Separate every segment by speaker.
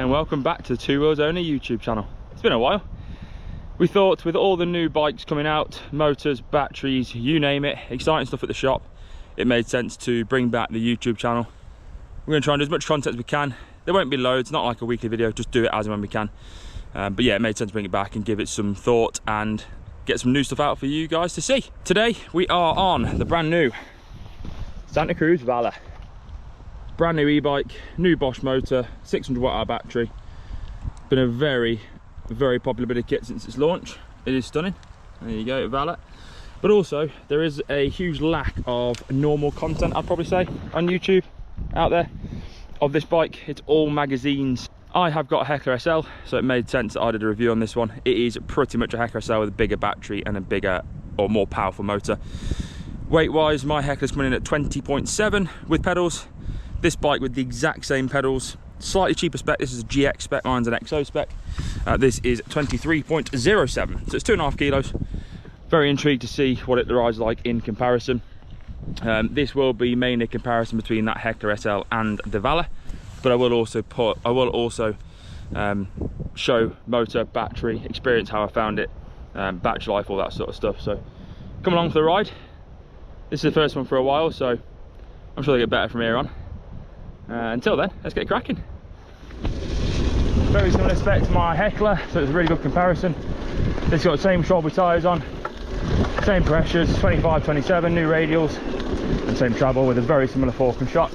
Speaker 1: and welcome back to the Two Wheels Only YouTube channel. It's been a while. We thought with all the new bikes coming out, motors, batteries, you name it, exciting stuff at the shop, it made sense to bring back the YouTube channel. We're going to try and do as much content as we can. There won't be loads, not like a weekly video, just do it as and when we can. But yeah, it made sense to bring it back and give it some thought and get some new stuff out for you guys to see. Today we are on the brand new Santa Cruz Vala. Brand new e-bike, new Bosch motor, 600 watt hour battery. Been a very popular bit of kit since its launch. It is stunning. There you go, Vala. But also there is a huge lack of normal content, I'd probably say, on YouTube out there of this bike. It's all magazines. I have got a Heckler SL, so it made sense that I did a review on this one. It is pretty much a Heckler SL with a bigger battery and a bigger or more powerful motor. Weight wise, my Heckler's coming in at 20.7 with pedals. This bike with the exact same pedals, slightly cheaper spec. This is a GX spec, mine's an XO spec. This is 23.07, so it's 2.5 kilos. Very intrigued to see what it rides like in comparison. This will be mainly a comparison between that Heckler SL and the Vala, but I will also show motor, battery, experience, how I found it, battery life, all that sort of stuff. So come along for the ride. This is the first one for a while, so I'm sure they get better from here on. Until then, let's get cracking. Very similar spec to my Heckler, so it's a really good comparison. It's got the same Strawberry tyres on, same pressures, 25, 27, new radials, and same travel with a very similar fork and shock.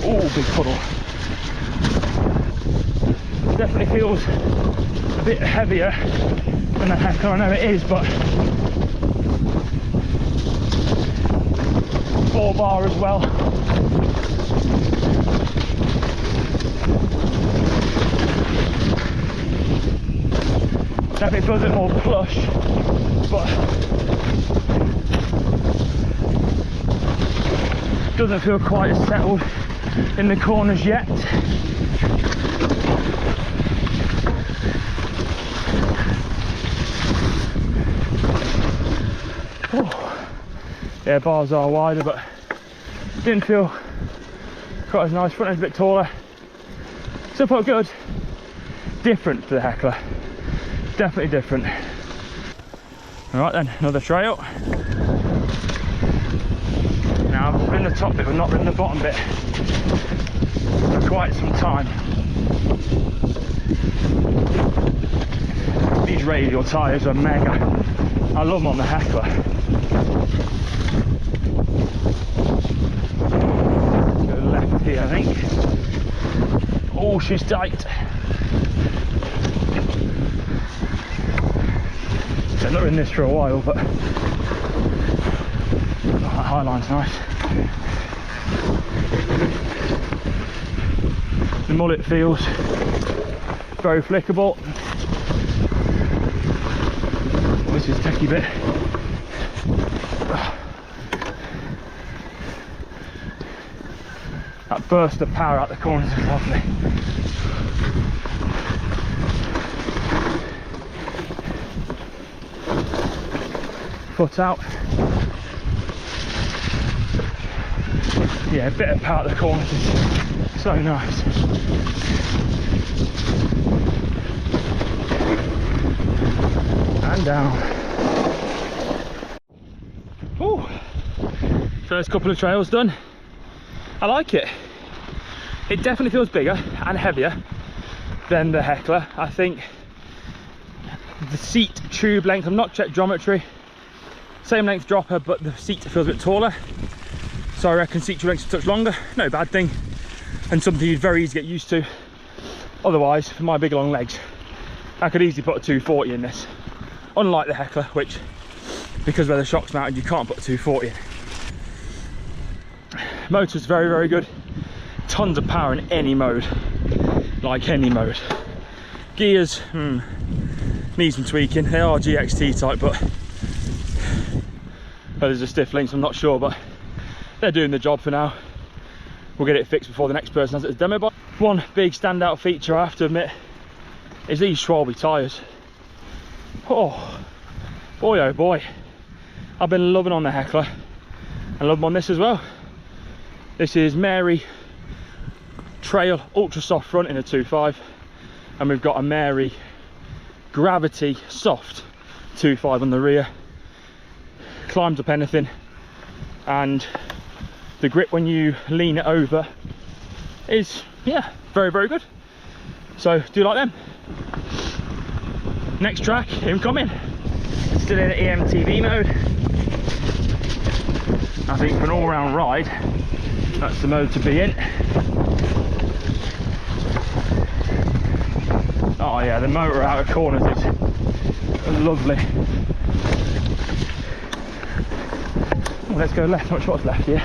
Speaker 1: Oh, big puddle. Definitely feels a bit heavier than the Heckler. I know it is, but 4 bar as well. Definitely feels a bit more plush, but doesn't feel quite as settled in the corners yet. Oh. Yeah, bars are wider, but didn't feel quite as nice. Front end's a bit taller. Still felt good. Different to the Heckler. Definitely different. Alright then, another trail. Now I've ridden the top bit but not ridden the bottom bit for quite some time. These radial tyres are mega. I love them on the Heckler. Go left here, I think. Oh, she's tight. I've not ridden this for a while, but that high line's nice. The Mullet feels very flickable. This is a techie bit. That burst of power out the corners is lovely. Foot out. Yeah, a bit of power at the corners is so nice. And down. Ooh. First couple of trails done. I like it. It definitely feels bigger and heavier than the Heckler. I think the seat tube length, I've not checked geometry, same length dropper, but the seat feels a bit taller. So I reckon seat tube length's a touch longer. No bad thing, and something you'd very easy to get used to. Otherwise, for my big long legs, I could easily put a 240 in this. Unlike the Heckler, which, because where the shock's mounted, you can't put a 240 in. Motor's very good. Tons of power in any mode, like any mode. Gears, need some tweaking. They are GXT type, but there's a stiff link, so I'm not sure, but they're doing the job for now. We'll get it fixed before the next person has it as a demo bike. One big standout feature I have to admit is these Strawberry tyres. Oh, Boy oh boy, I've been loving on the Heckler and loving on this as well. This is Mary Trail Ultra Soft front in a 2.5, and we've got a Mary Gravity Soft 2.5 on the rear. Climbs up anything, and the grip when you lean it over is, yeah, very, very good. So do you like them? Next track incoming. Still in EMTV mode. I think for an all-round ride, that's the mode to be in. Oh yeah, the motor out of corners is lovely. Oh, let's go left, not sure what's left here.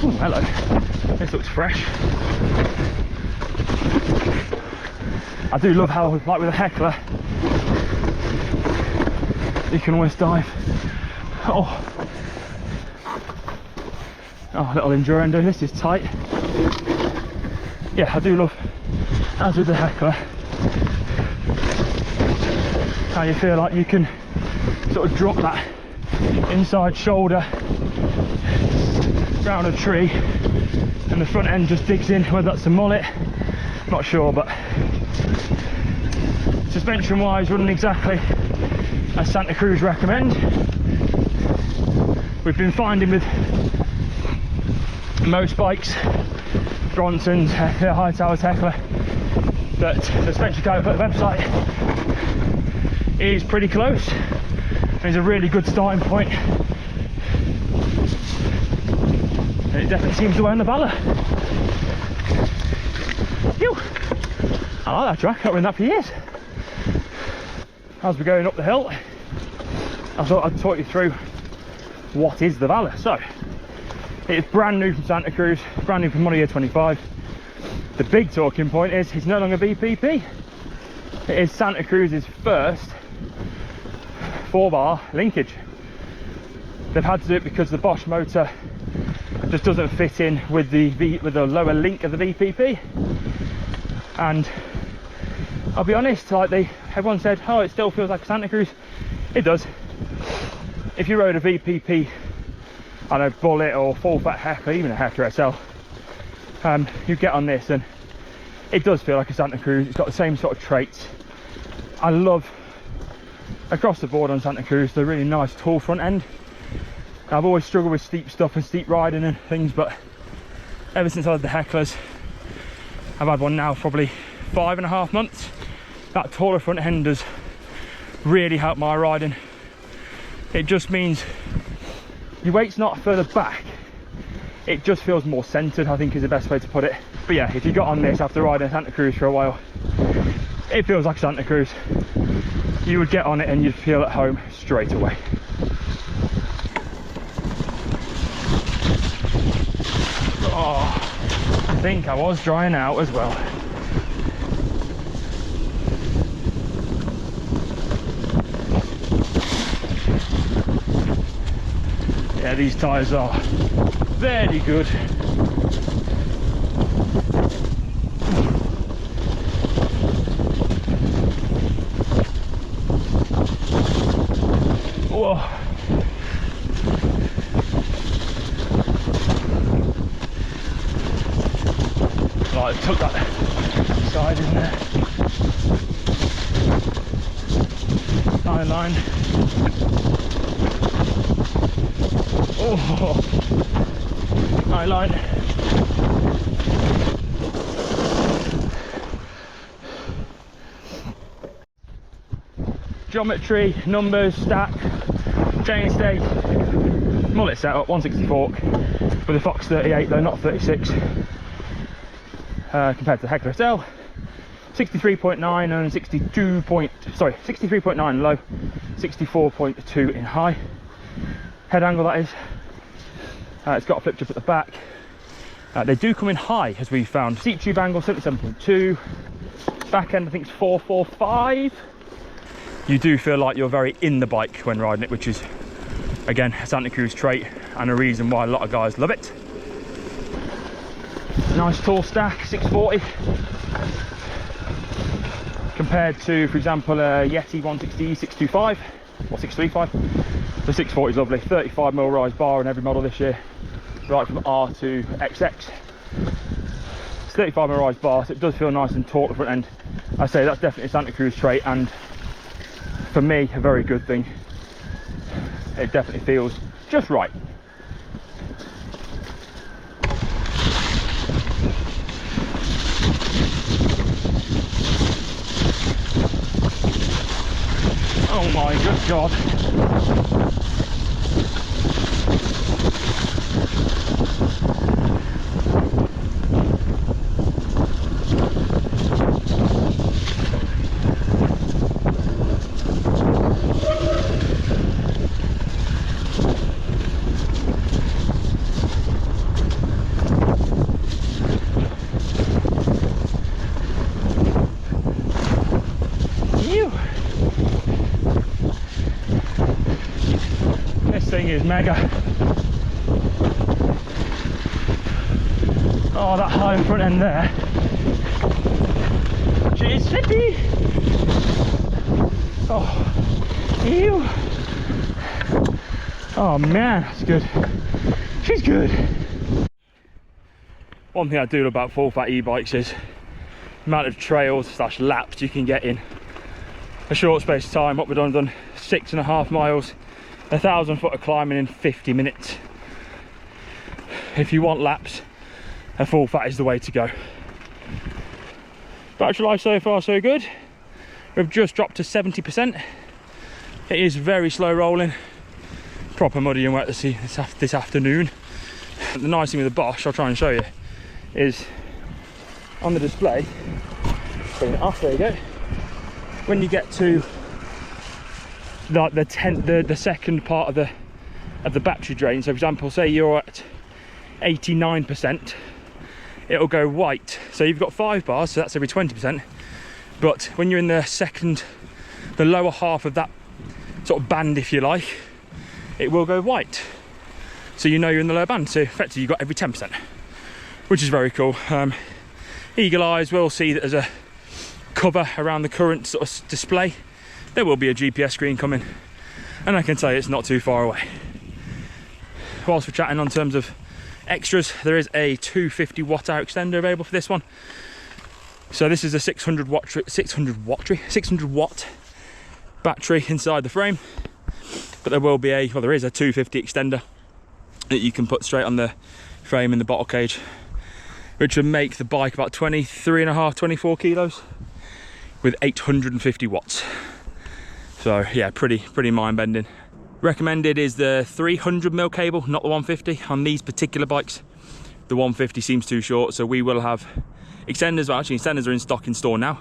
Speaker 1: Oh, hello. This looks fresh. I do love how, like with a Heckler, you can always dive. Oh, little endurando. This is tight. Yeah, I do love, as with the Heckler, how you feel like you can sort of drop that inside shoulder round a tree, and the front end just digs in, whether that's a Mullet, not sure, but suspension wise, wouldn't exactly as Santa Cruz recommend. We've been finding with most bikes, Bronson's, High Towers, Heckler, that the suspension code for the website is pretty close. It's a really good starting point, and it definitely seems the way on the Vala. Phew. I like that track, I've ridden that for years. As we're going up the hill, I thought I'd talk you through what is the Vala. So, it's brand new from Santa Cruz, brand new from model year 25. The big talking point is it's no longer VPP. It is Santa Cruz's first 4-bar linkage. They've had to do it because the Bosch motor just doesn't fit in with the lower link of the VPP. And I'll be honest, like everyone said, oh, it still feels like a Santa Cruz. It does. If you rode a VPP, I know, Mullet or full fat Heckler, even a Heckler SL, you get on this and it does feel like a Santa Cruz. It's got the same sort of traits. I love, across the board on Santa Cruz, the really nice tall front end. I've always struggled with steep stuff and steep riding and things, but ever since I had the Hecklers, I've had one now probably 5.5 months. That taller front end has really helped my riding. It just means your weight's not further back, it just feels more centered, I think is the best way to put it. But yeah, if you got on this after riding Santa Cruz for a while, it feels like Santa Cruz. You would get on it and you'd feel at home straight away. Oh, I think I was drying out as well. Yeah, these tyres are very good. Whoa. Right, I took that side in there. Eye line. Oh, eye line. Geometry, numbers, stack, chainstay, Mullet setup, 160 fork with a Fox 38 though, not 36, compared to the Heckler SL. 63.9 and 63.9 low, 64.2 in high. Head angle that is. It's got a flip chip at the back. They do come in high, as we found. Seat tube angle 77.2. Back end I think it's 445. You do feel like you're very in the bike when riding it, which is again a Santa Cruz trait and a reason why a lot of guys love it. Nice tall stack, 640. compared to, for example, a Yeti 160 625 or 635. The 640 is lovely. 35mm rise bar in every model this year, right from R to XX. It's 35mm rise bar, so it does feel nice and taut at the front end. I say that's definitely a Santa Cruz trait, and for me, a very good thing. It definitely feels just right. Oh my good God. This thing is mega. Oh, that high front end there. She's slippy. Oh, ew. Oh man, that's good. She's good. One thing I do about full fat e-bikes is the amount of trails / laps you can get in a short space of time. What we've done 6.5 miles, 1,000 foot of climbing in 50 minutes. If you want laps, a full fat is the way to go. Battery life so far so good. We've just dropped to 70%. It is very slow rolling, proper muddy and wet this afternoon. The nice thing with the Bosch, I'll try and show you, is on the display, bring it off, there you go. When you get to the second part of the battery drain, so for example, say you're at 89%, it'll go white. So you've got 5 bars, so that's every 20%. But when you're in the lower half of that sort of band, if you like, it will go white. So you know you're in the lower band. So effectively you've got every 10%, which is very cool. Eagle eyes will see that there's a cover around the current sort of display. There will be a GPS screen coming, and I can tell you it's not too far away. Whilst we're chatting on terms of extras, there is a 250 watt hour extender available for this one. So this is a 600 watt battery inside the frame, but there is a 250 extender that you can put straight on the frame in the bottle cage, which would make the bike about 23.5, 24 kilos with 850 watts. So yeah, pretty mind-bending. Recommended is the 300mm cable, not the 150. On these particular bikes, the 150 seems too short, so we will have extenders. Well, actually, extenders are in stock in store now,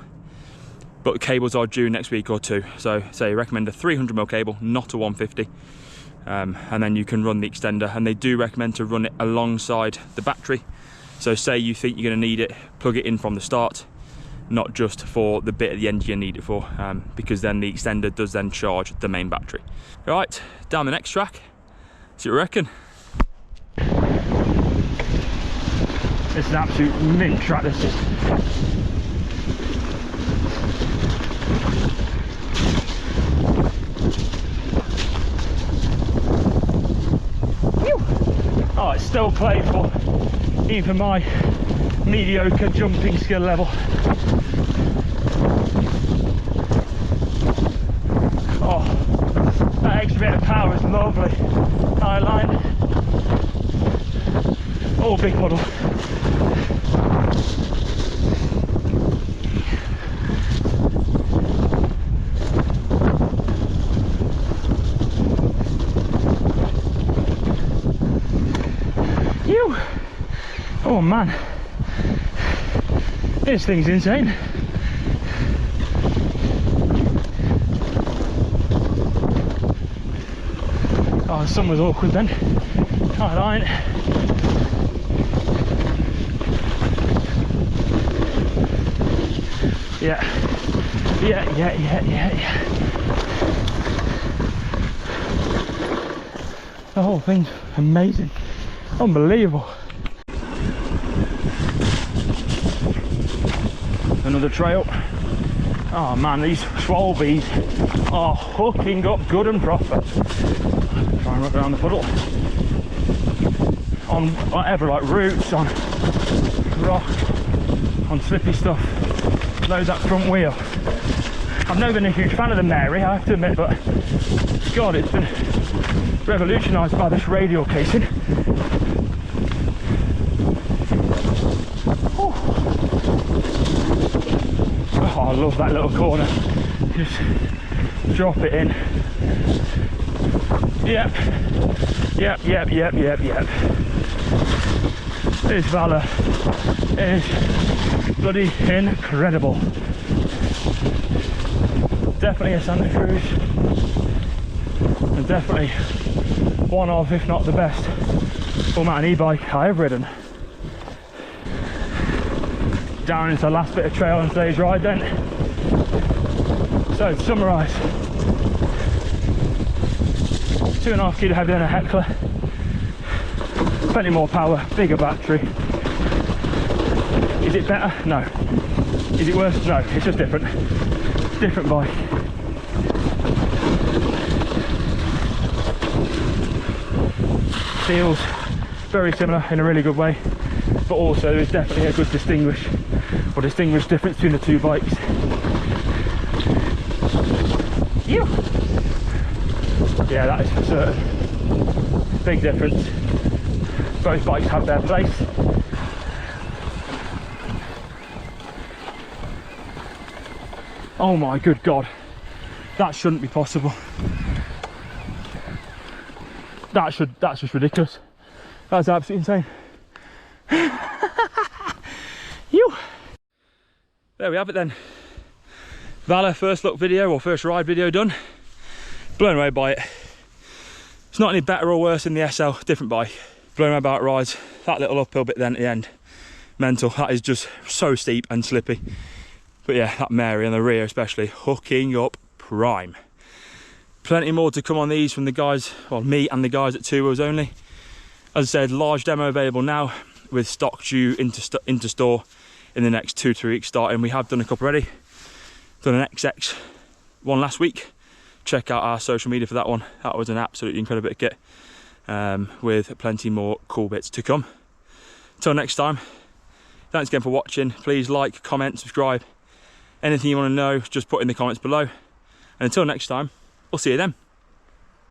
Speaker 1: but the cables are due next week or two. So recommend a 300mm cable, not a 150. And then you can run the extender, and they do recommend to run it alongside the battery. So say you think you're going to need it, plug it in from the start, not just for the bit at the end you need it for, because then the extender does then charge the main battery. Right, down the next track, see what you reckon. It's an absolute mint track, this is. Oh, it's still playful, even for my mediocre jumping skill level. Oh, that extra bit of power is lovely. High line. Oh, big puddle. Oh man, this thing's insane. Oh, some was awkward then. High line. Yeah. The whole thing's amazing. Unbelievable. Another trail. Oh man, these Swalbees are hooking up good and proper. Try and rub around the puddle. On whatever, like roots, on rock, on slippy stuff. Load that front wheel. I've never been a huge fan of the Mary, I have to admit, but God, it's been revolutionised by this radial casing. Oh, I love that little corner. Just drop it in. Yep. This Vala is bloody incredible. Definitely a Santa Cruz, and definitely one of, if not the best, full mountain e-bike I have ridden. Down into the last bit of trail on today's ride then. So to summarise, 2.5 kilo heavier than a Heckler, plenty more power, bigger battery. Is it better? No. Is it worse? No, it's just different. Different bike. Feels very similar in a really good way, but also there is definitely a good distinguished difference between the two bikes. Ew. Yeah, that is for certain. Big difference. Both bikes have their place. Oh my good God, that shouldn't be possible. That's just ridiculous. That's absolutely insane. You. There we have it then. Vala first look video, or first ride video done. Blown away by it. It's not any better or worse than the SL, different bike. Blown away by it rides. That little uphill bit then at the end, mental. That is just so steep and slippy. But yeah, that Mary and the rear especially, hooking up prime. Plenty more to come on these from the guys, well, me and the guys at Two Wheels Only. As I said, large demo available now, with stock due into store in the next 2 to 3 weeks starting. We have done a couple already. Done an XX one last week. Check out our social media for that one. That was an absolutely incredible bit of kit, with plenty more cool bits to come. Till next time, thanks again for watching. Please like, comment, subscribe. Anything you want to know, just put in the comments below. And until next time, we'll see you then.